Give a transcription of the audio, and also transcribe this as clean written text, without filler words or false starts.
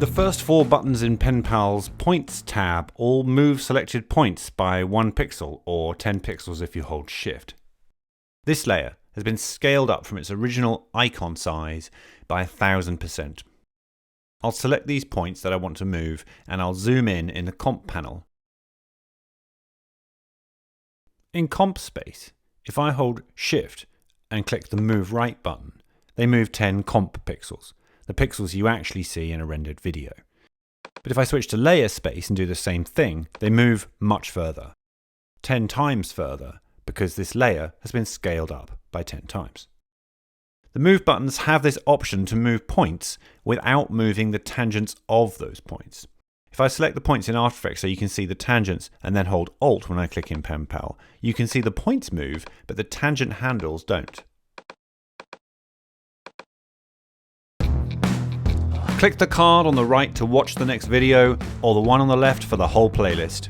The first 4 buttons in Penpal's Points tab all move selected points by 1 pixel, or 10 pixels if you hold Shift. This layer has been scaled up from its original icon size by 1000%. I'll select these points that I want to move and I'll zoom in the Comp panel. In Comp space, if I hold Shift and click the Move Right button, they move 10 comp pixels, the pixels you actually see in a rendered video. But if I switch to Layer space and do the same thing, they move much further, 10 times further, because this layer has been scaled up by 10 times. The Move buttons have this option to move points without moving the tangents of those points. If I select the points in After Effects so you can see the tangents and then hold Alt when I click in Penpal, you can see the points move, but the tangent handles don't. Click the card on the right to watch the next video, or the one on the left for the whole playlist.